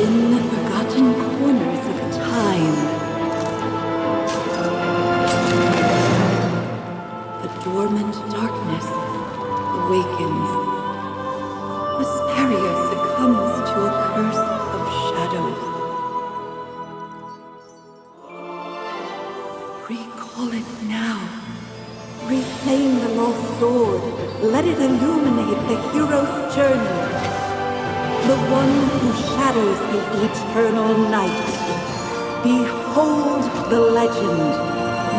In the forgotten corners of time, the dormant darkness awakens. Asperia succumbs to a curse of shadows. Recall it now. Reclaim the lost sword. Let it illuminate the hero's journey. The one who shadows the eternal night. Behold the legend,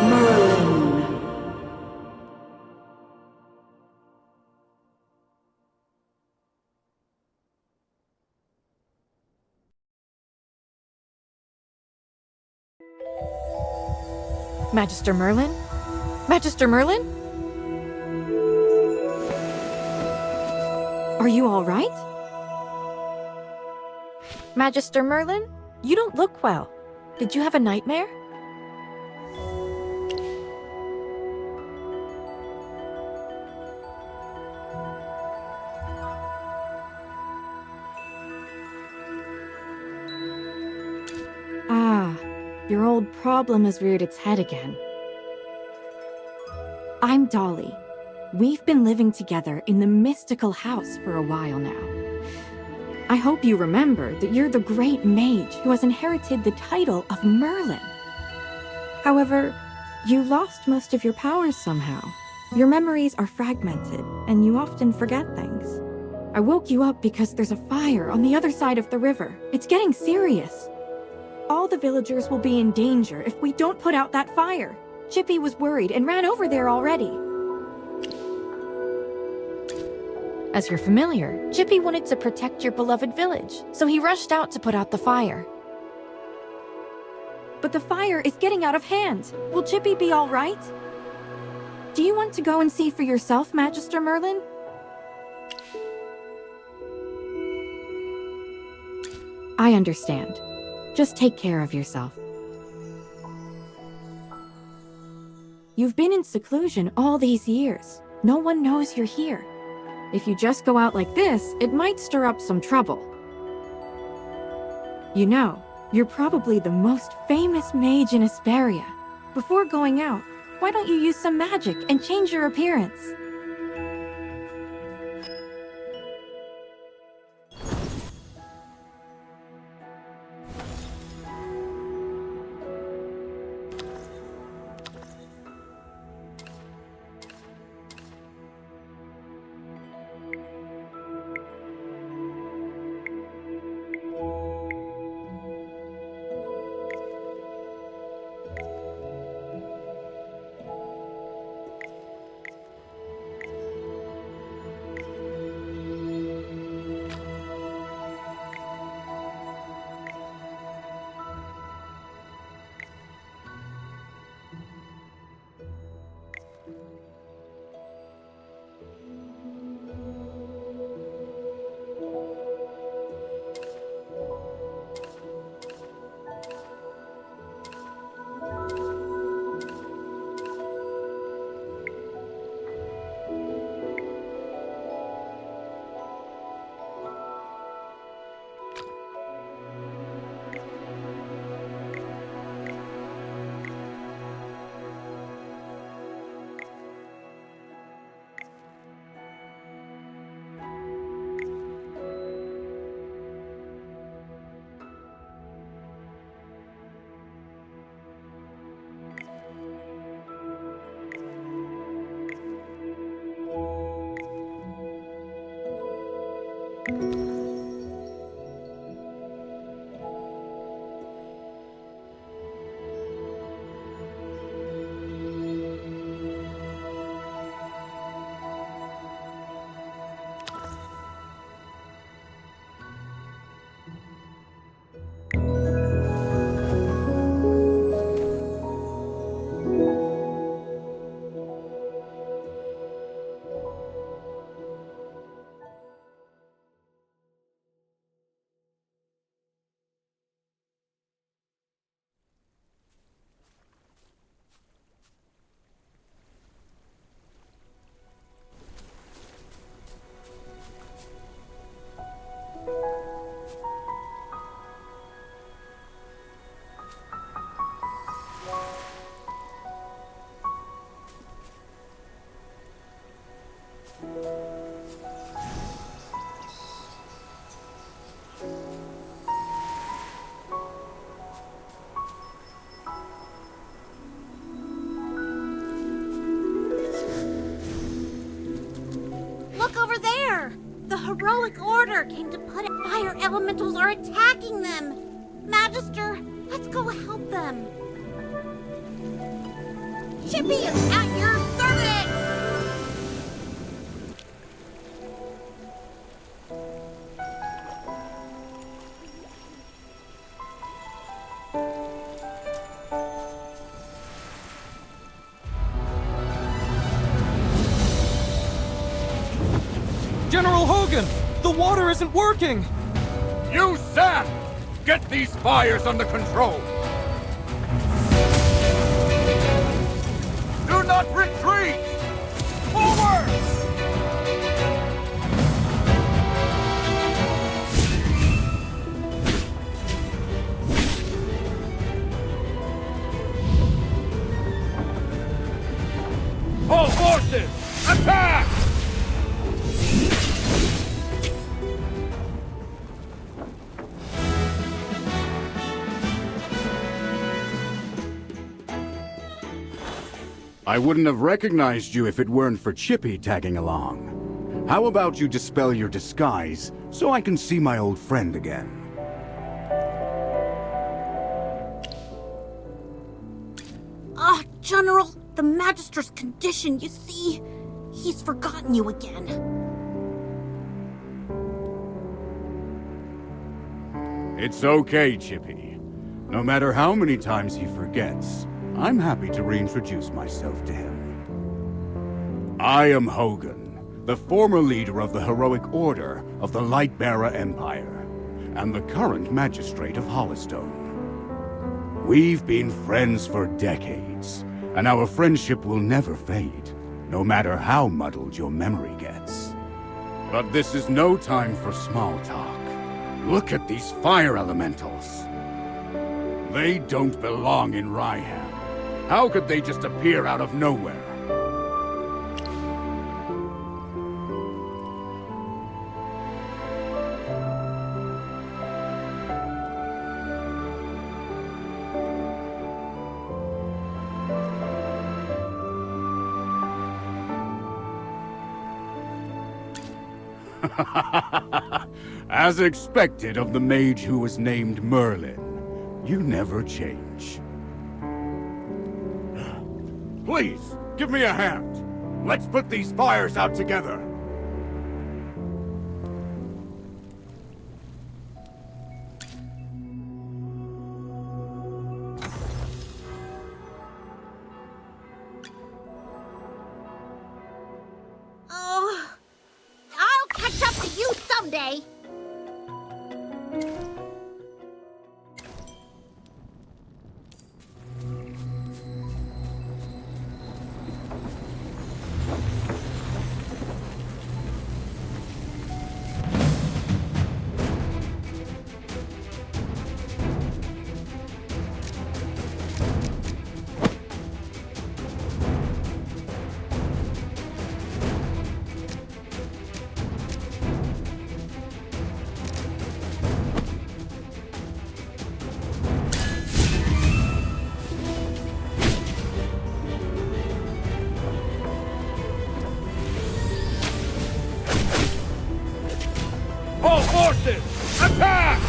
Merlin. Magister Merlin? Magister Merlin? Are you all right? Magister Merlin? You don't look well. Did you have a nightmare? Ah, your old problem has reared its head again. I'm Dolly. We've been living together in the mystical house for a while now. I hope you remember that you're the great mage who has inherited the title of Merlin. However, you lost most of your powers somehow. Your memories are fragmented, and you often forget things. I woke you up because there's a fire on the other side of the river. It's getting serious. All the villagers will be in danger if we don't put out that fire. Chippy was worried and ran over there already. As you're familiar, Chippy wanted to protect your beloved village, so he rushed out to put out the fire. But the fire is getting out of hand. Will Chippy be all right? Do you want to go and see for yourself, Magister Merlin? I understand. Just take care of yourself. You've been in seclusion all these years. No one knows you're here. If you just go out like this, it might stir up some trouble. You know, you're probably the most famous mage in Asperia. Before going out, why don't you use some magic and change your appearance? Look over there! The heroic order came to put it. Fire elementals are attacking them! Magister, let's go help them. Chippy is at your service! General Hogan! The water isn't working! You, Sam! Get these fires under control! Do not retreat! Forward! All forces, attack! I wouldn't have recognized you if it weren't for Chippy tagging along. How about you dispel your disguise so I can see my old friend again? Ah, General, the Magister's condition, you see? He's forgotten you again. It's okay, Chippy. No matter how many times he forgets, I'm happy to reintroduce myself to him. I am Hogan, the former leader of the heroic order of the Lightbearer Empire, and the current magistrate of Hollistone. We've been friends for decades, and our friendship will never fade, no matter how muddled your memory gets. But this is no time for small talk. Look at these fire elementals. They don't belong in Ryham. How could they just appear out of nowhere? As expected of the mage who was named Merlin, you never change. Please, give me a hand. Let's put these fires out together. Oh, I'll catch up to you someday. All forces, attack!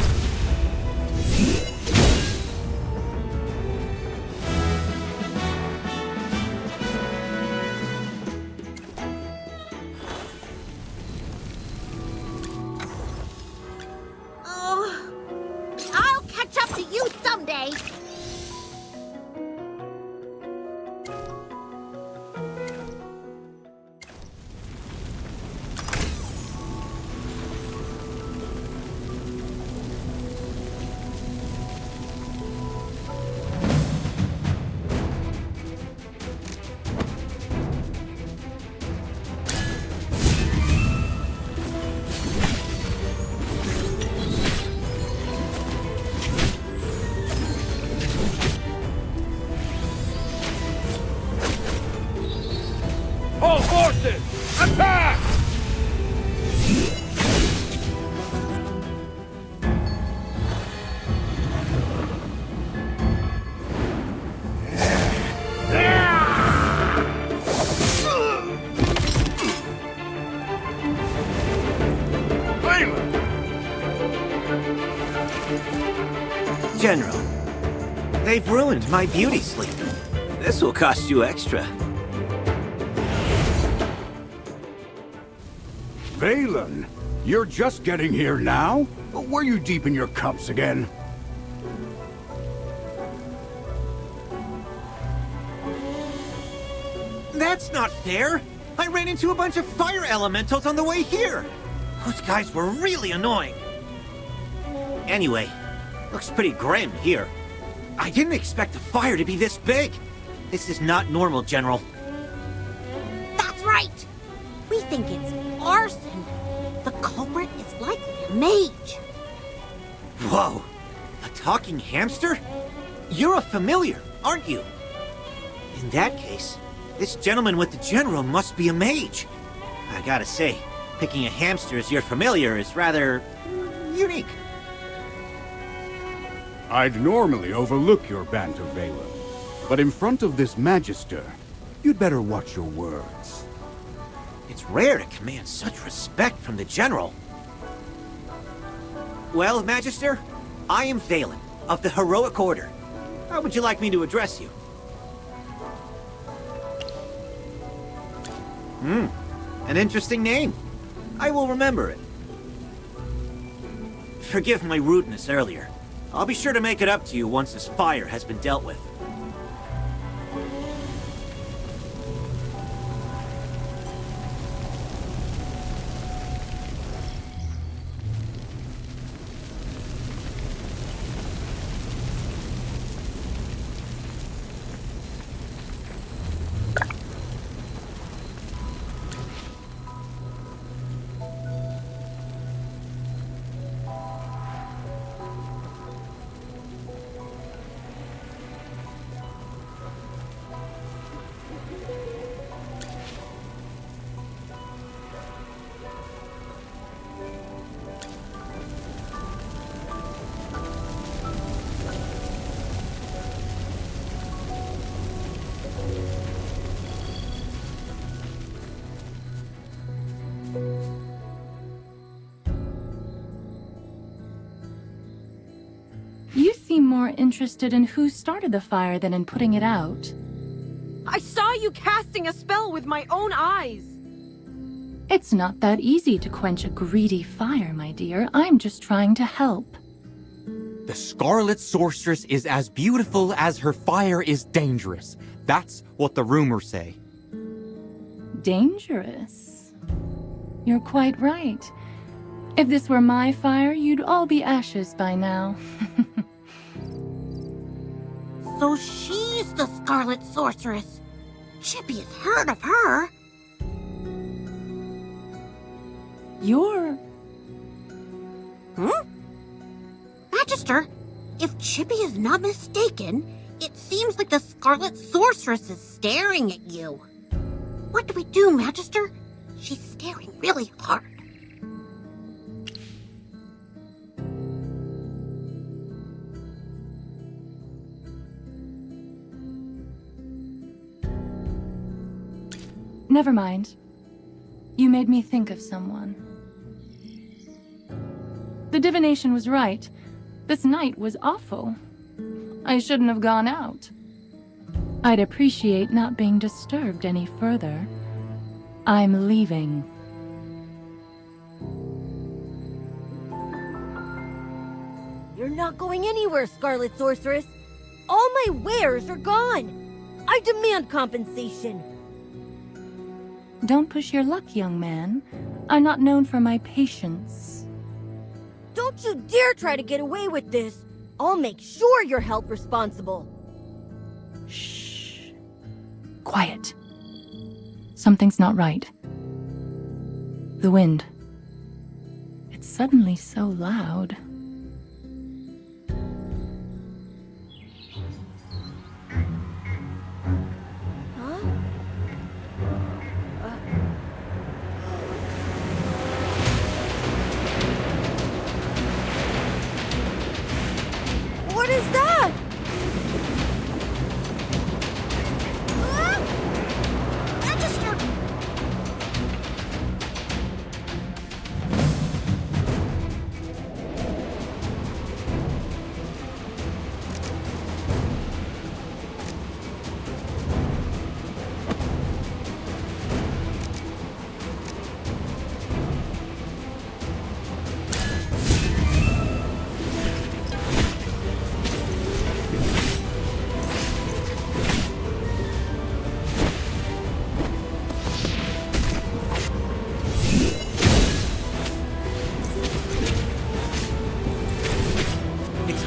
Oh, I'll catch up to you someday. General. They've ruined my beauty sleep. This will cost you extra. Valen, you're just getting here now? Were you deep in your cups again? That's not fair! I ran into a bunch of fire elementals on the way here! Those guys were really annoying. Anyway, looks pretty grim here. I didn't expect the fire to be this big. This is not normal, General. That's right! We think it's arson. The culprit is likely a mage. Whoa! A talking hamster? You're a familiar, aren't you? In that case, this gentleman with the General must be a mage. I gotta say, picking a hamster as your familiar is rather unique. I'd normally overlook your banter, Valen. But in front of this Magister, you'd better watch your words. It's rare to command such respect from the General. Well, Magister, I am Valen, of the Heroic Order. How would you like me to address you? An interesting name. I will remember it. Forgive my rudeness earlier. I'll be sure to make it up to you once this fire has been dealt with. You seem more interested in who started the fire than in putting it out. I saw you casting a spell with my own eyes! It's not that easy to quench a greedy fire, my dear. I'm just trying to help. The Scarlet Sorceress is as beautiful as her fire is dangerous. That's what the rumors say. Dangerous? You're quite right. If this were my fire, you'd all be ashes by now. So she's the Scarlet Sorceress. Chippy has heard of her. You're... Magister, if Chippy is not mistaken, it seems like the Scarlet Sorceress is staring at you. What do we do, Magister? She's staring really hard. Never mind. You made me think of someone. The divination was right. This night was awful. I shouldn't have gone out. I'd appreciate not being disturbed any further. I'm leaving. You're not going anywhere, Scarlet Sorceress. All my wares are gone. I demand compensation. Don't push your luck, young man. I'm not known for my patience. Don't you dare try to get away with this. I'll make sure you're held responsible. Shh. Quiet. Something's not right. The wind. It's suddenly so loud. What is that? Magister!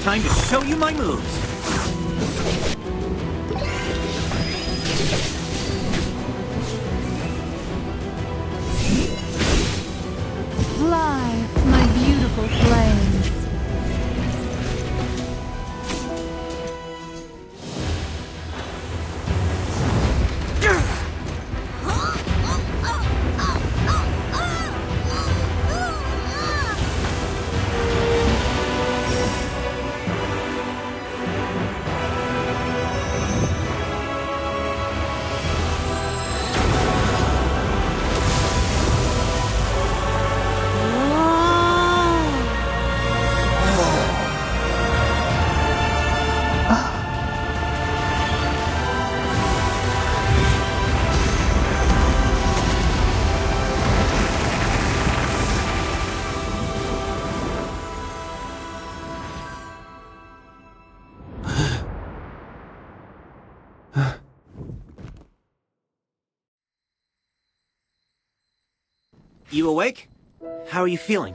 Time to show you my moves. Fly, my beautiful flames. You awake? How are you feeling?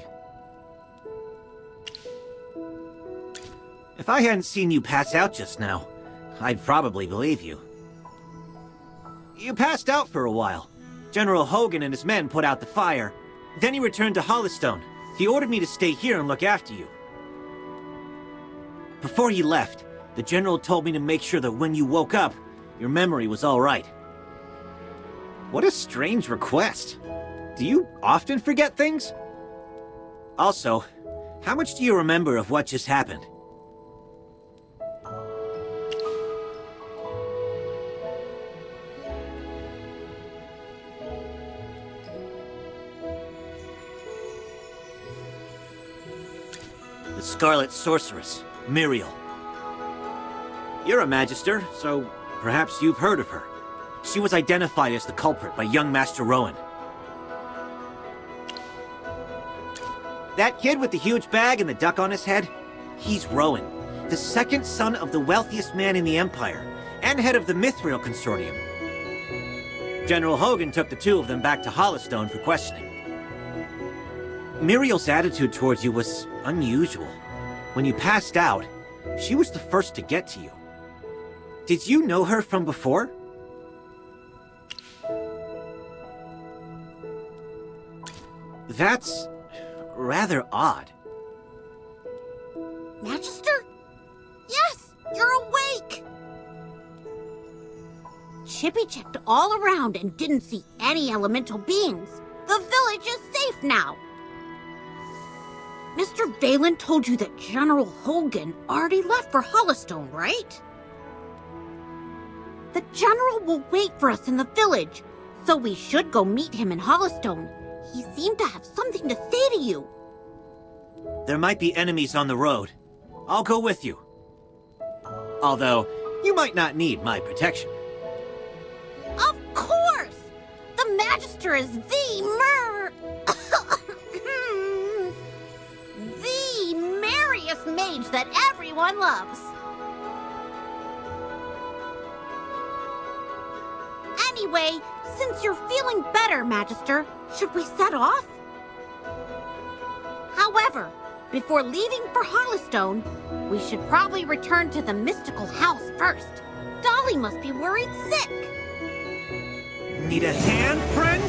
If I hadn't seen you pass out just now, I'd probably believe you. You passed out for a while. General Hogan and his men put out the fire. Then he returned to Hollystone. He ordered me to stay here and look after you. Before he left, the General told me to make sure that when you woke up, your memory was all right. What a strange request. Do you often forget things? Also, how much do you remember of what just happened? The Scarlet Sorceress, Muriel. You're a Magister, so perhaps you've heard of her. She was identified as the culprit by young Master Rowan. That kid with the huge bag and the duck on his head? He's Rowan, the second son of the wealthiest man in the Empire, and head of the Mithril Consortium. General Hogan took the two of them back to Hollystone for questioning. Muriel's attitude towards you was unusual. When you passed out, she was the first to get to you. Did you know her from before? That's rather odd. Magister? Yes, you're awake! Chippy checked all around and didn't see any elemental beings. The village is safe now. Mr. Valen told you that General Hogan already left for Hollystone, right? The General will wait for us in the village, so we should go meet him in Hollystone. He seemed to have something to say to you. There might be enemies on the road. I'll go with you. Although, you might not need my protection. Of course! The Magister is the merriest mage that everyone loves. Anyway, since you're feeling better, Magister, should we set off? However, before leaving for Hollystone, we should probably return to the mystical house first. Dolly must be worried sick. Need a hand, friend?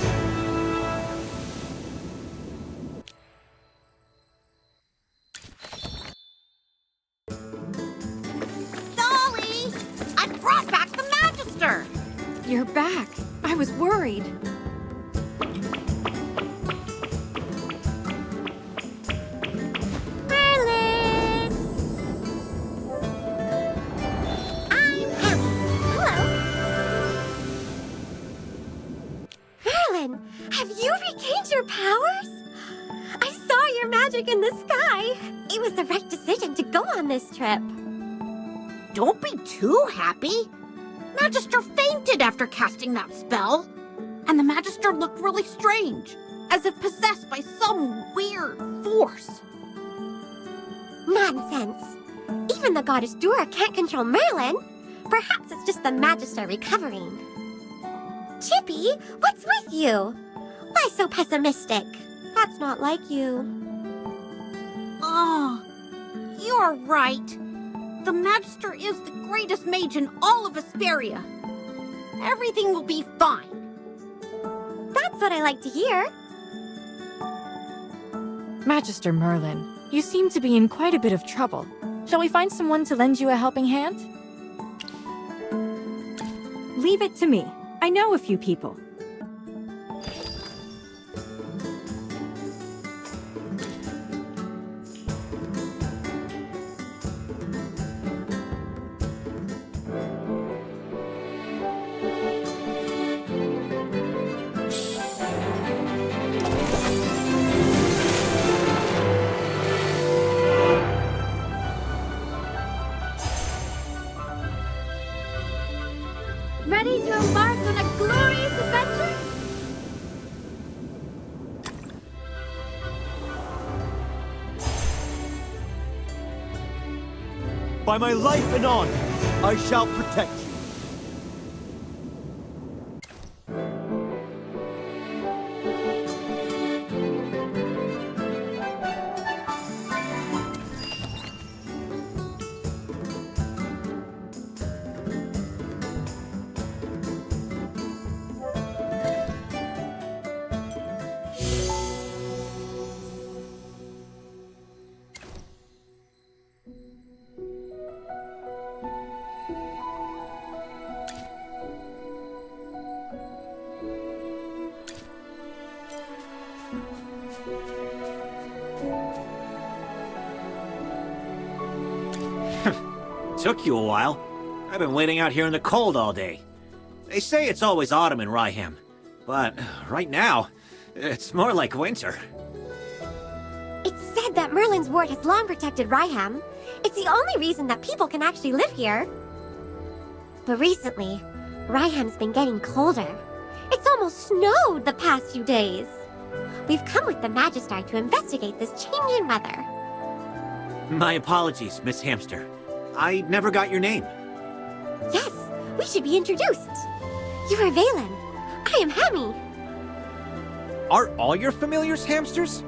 Dolly! I brought back the Magister! You're back. I was worried. Have you regained your powers? I saw your magic in the sky. It was the right decision to go on this trip. Don't be too happy. Magister fainted after casting that spell. And the Magister looked really strange, as if possessed by some weird force. Nonsense. Even the goddess Dura can't control Merlin. Perhaps it's just the Magister recovering. Chippy, what's with you? Why so pessimistic? That's not like you. Oh, You're right. The Magister is the greatest mage in all of Asperia. Everything will be fine. That's what I like to hear. Magister Merlin, you seem to be in quite a bit of trouble. Shall we find someone to lend you a helping hand? Leave it to me. I know a few people. Ready to embark on a glorious adventure? By my life and honor, I shall protect you. Took you a while. I've been waiting out here in the cold all day. They say it's always autumn in Rhyham, but right now, it's more like winter. It's said that Merlin's ward has long protected Rhyham. It's the only reason that people can actually live here. But recently, Rhyham's been getting colder. It's almost snowed the past few days. We've come with the Magister to investigate this change in weather. My apologies, Miss Hamster. I never got your name. Yes, we should be introduced. You are Valen. I am Hemi. Are all your familiars hamsters?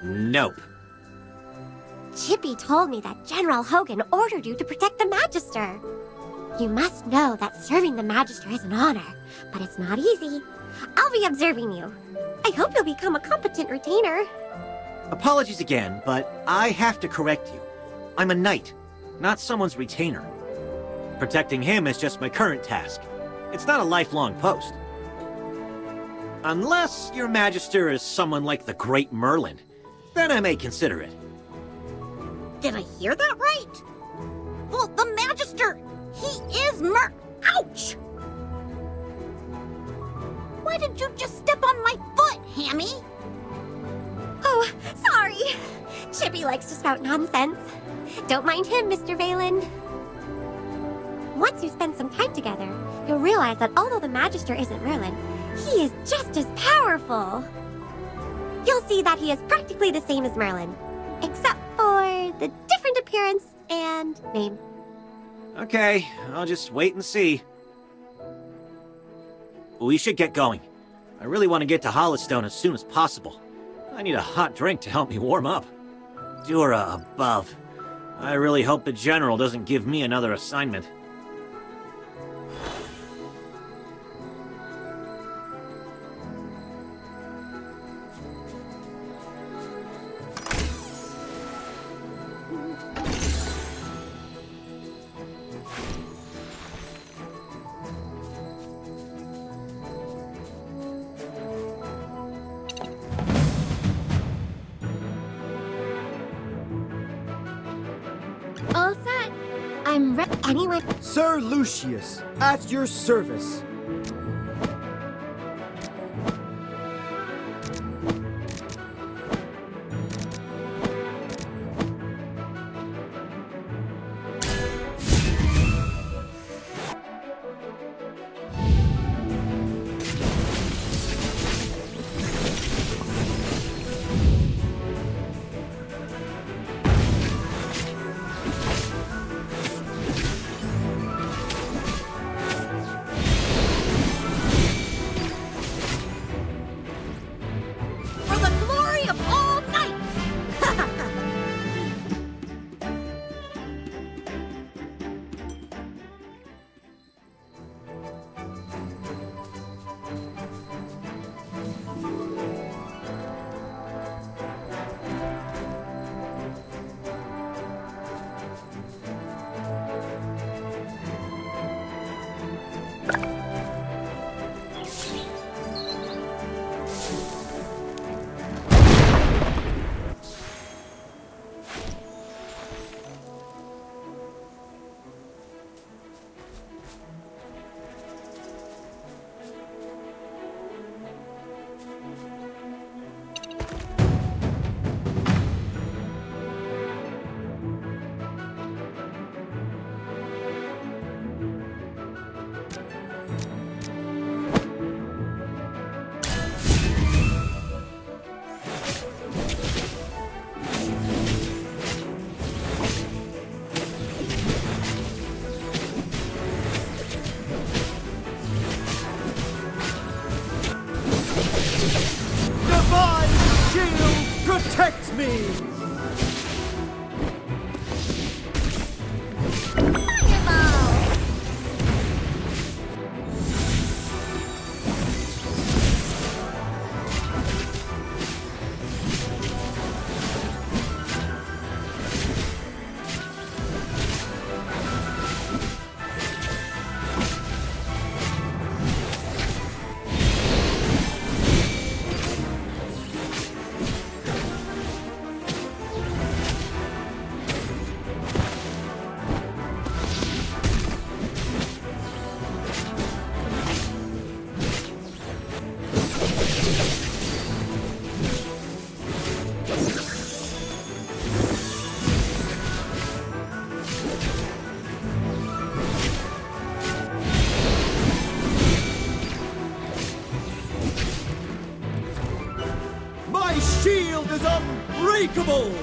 Nope. Chippy told me that General Hogan ordered you to protect the Magister. You must know that serving the Magister is an honor, but it's not easy. I'll be observing you. I hope you'll become a competent retainer. Apologies again, but I have to correct you. I'm a knight, not someone's retainer. Protecting him is just my current task. It's not a lifelong post. Unless your Magister is someone like the Great Merlin, then I may consider it. Did I hear that right? Well, the Magister, he is Ouch! Why did you just step on my foot, Hammy? Oh, sorry. Chippy likes to spout nonsense. Don't mind him, Mr. Valen. Once you spend some time together, you'll realize that although the Magister isn't Merlin, he is just as powerful. You'll see that he is practically the same as Merlin, except for the different appearance and name. Okay, I'll just wait and see. We should get going. I really want to get to Hollowstone as soon as possible. I need a hot drink to help me warm up. Dura above. I really hope the General doesn't give me another assignment. All set. I'm ready. Anyone? Sir Lucius, at your service. me! My shield is unbreakable!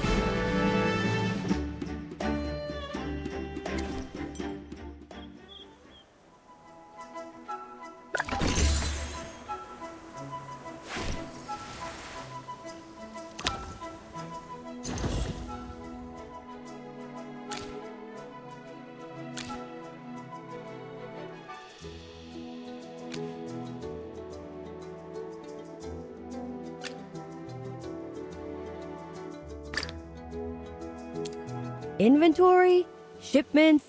Inventory? Shipments?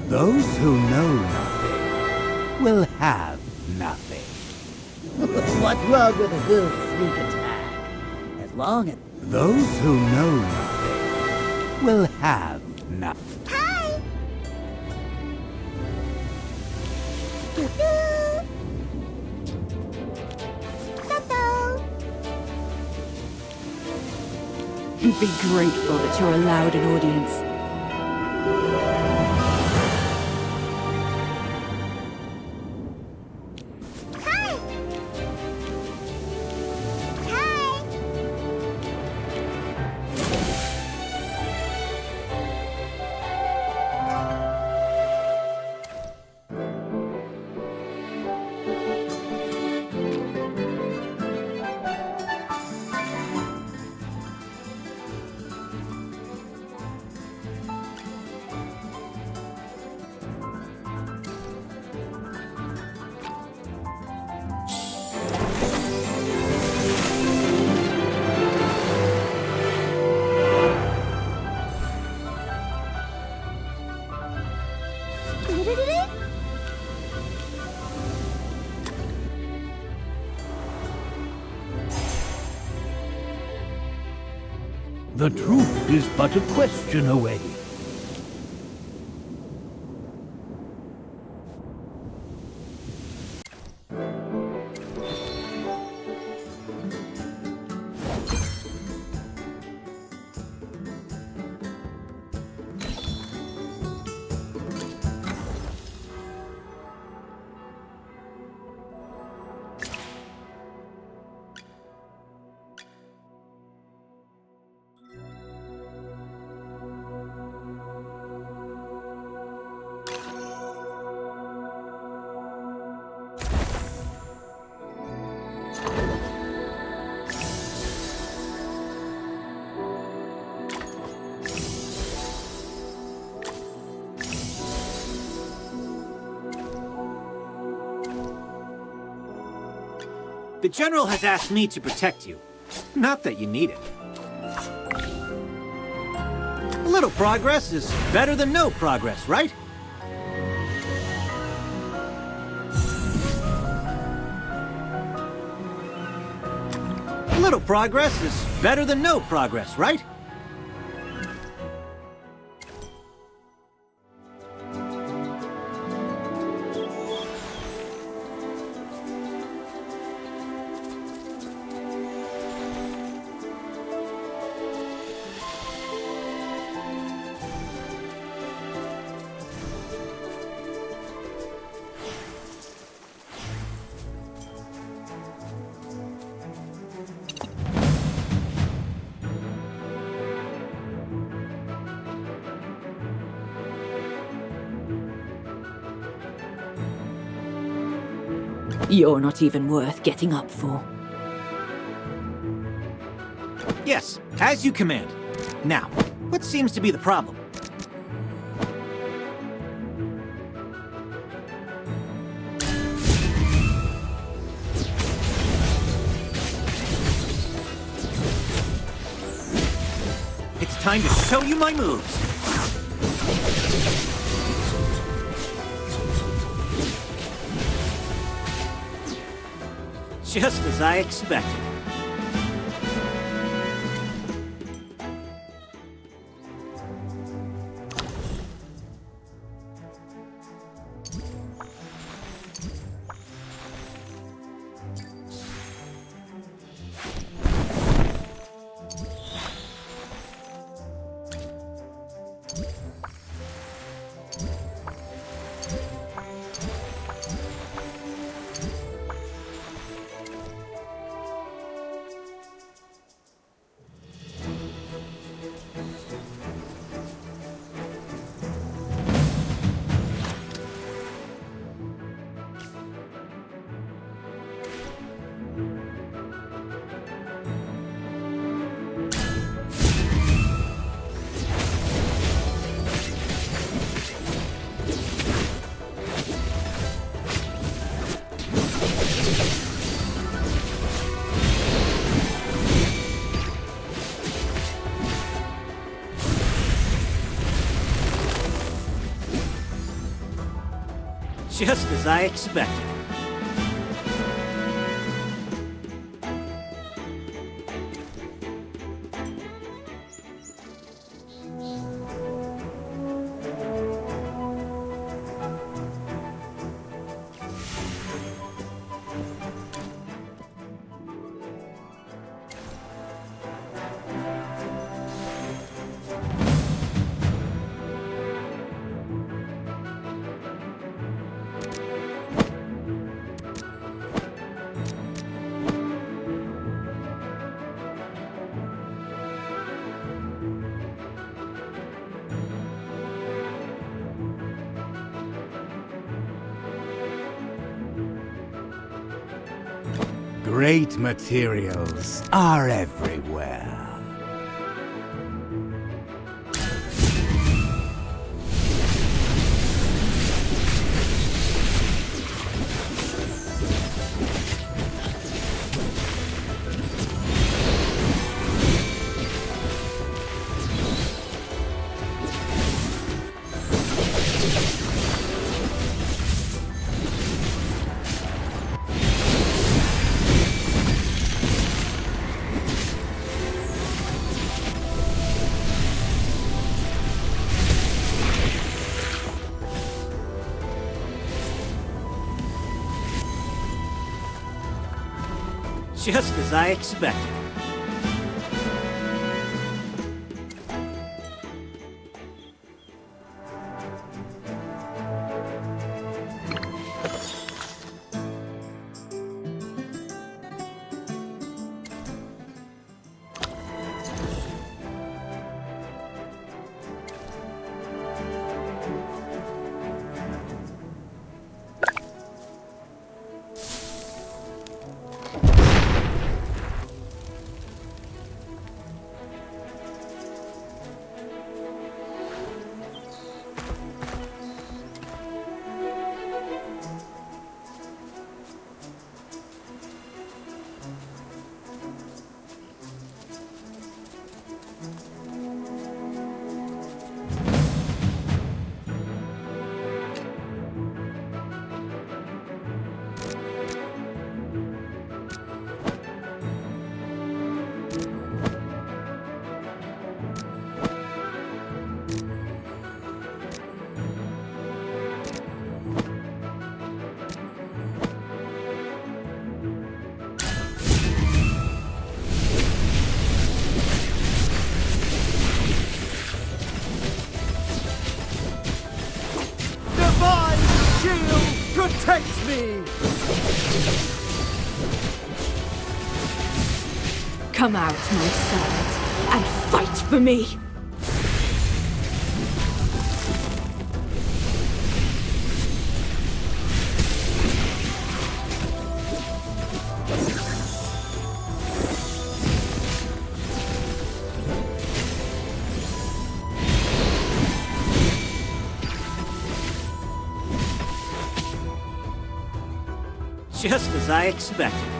Those who know nothing will have nothing. What's wrong with a good sneak attack? As long as... Those who know nothing will have nothing. Hi! Be grateful that you're allowed an audience. The truth is but a question away. The General has asked me to protect you. Not that you need it. A little progress is better than no progress, right? A little progress is better than no progress, right? You're not even worth getting up for. Yes, as you command. Now, what seems to be the problem? It's time to show you my moves. Just as I expected. Just as I expected. Great materials are everywhere. Just as I expected. protects me! Come out, my servant, and fight for me! Just as I expected.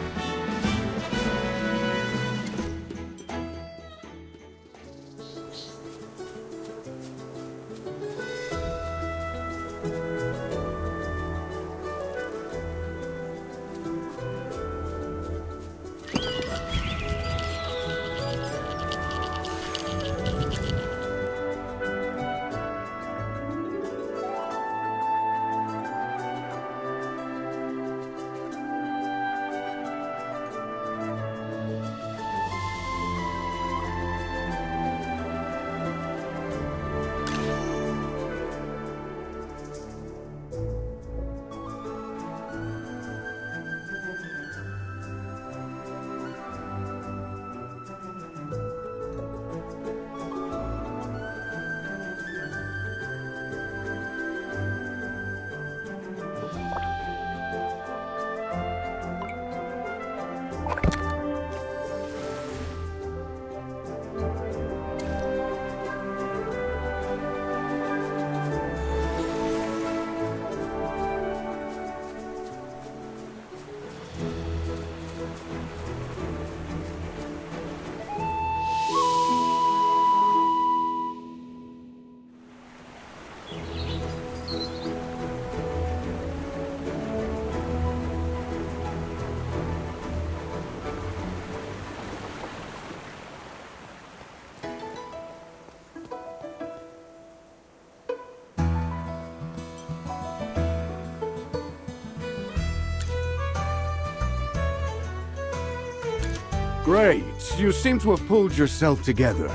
Great. You seem to have pulled yourself together.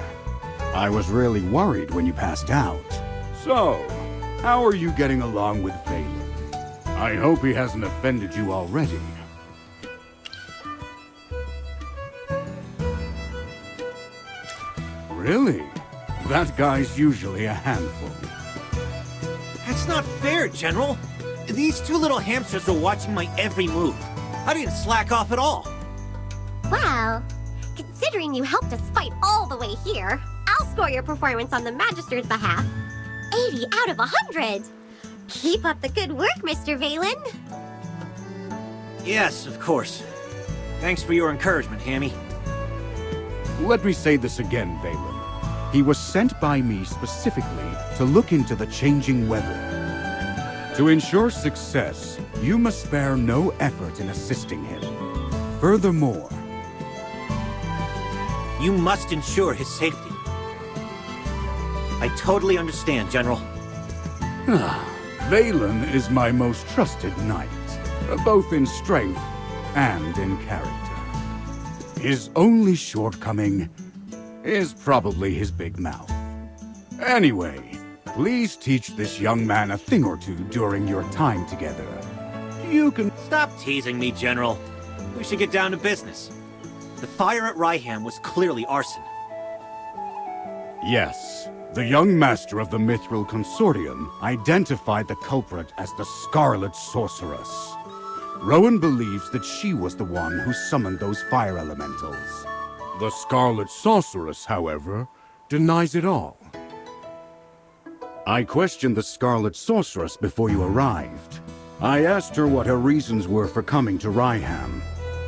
I was really worried when you passed out. So, how are you getting along with Valen? I hope he hasn't offended you already. Really? That guy's usually a handful. That's not fair, General. These two little hamsters are watching my every move. I didn't slack off at all. Well, considering you helped us fight all the way here, I'll score your performance on the Magister's behalf. 80 out of 100! Keep up the good work, Mr. Valen. Yes, of course. Thanks for your encouragement, Hammy. Let me say this again, Valen. He was sent by me specifically to look into the changing weather. To ensure success, you must spare no effort in assisting him. Furthermore, you must ensure his safety. I totally understand, General. Valen is my most trusted knight, both in strength and in character. His only shortcoming is probably his big mouth. Anyway, please teach this young man a thing or two during your time together. You can... Stop teasing me, General. We should get down to business. The fire at Ryham was clearly arson. Yes. The young master of the Mithril Consortium identified the culprit as the Scarlet Sorceress. Rowan believes that she was the one who summoned those fire elementals. The Scarlet Sorceress, however, denies it all. I questioned the Scarlet Sorceress before you arrived. I asked her what her reasons were for coming to Ryham,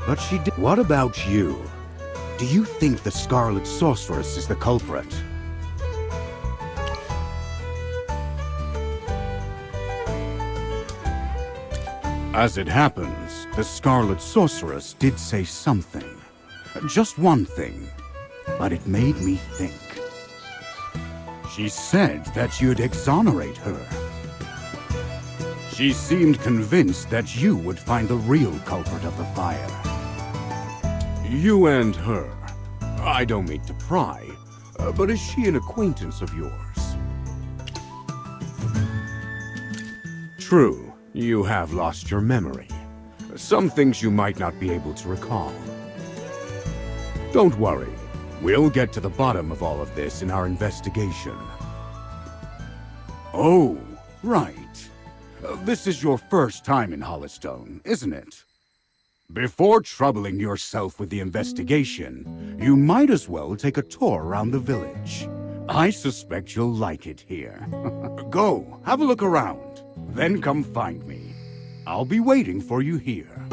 but she did. What about you? Do you think the Scarlet Sorceress is the culprit? As it happens, the Scarlet Sorceress did say something. Just one thing, but it made me think. She said that you'd exonerate her. She seemed convinced that you would find the real culprit of the fire. You and her. I don't mean to pry, but is she an acquaintance of yours? True. You have lost your memory. Some things you might not be able to recall. Don't worry. We'll get to the bottom of all of this in our investigation. Oh, right. This is your first time in Hollowstone, isn't it? Before troubling yourself with the investigation, you might as well take a tour around the village. I suspect you'll like it here. Go, have a look around. Then come find me. I'll be waiting for you here.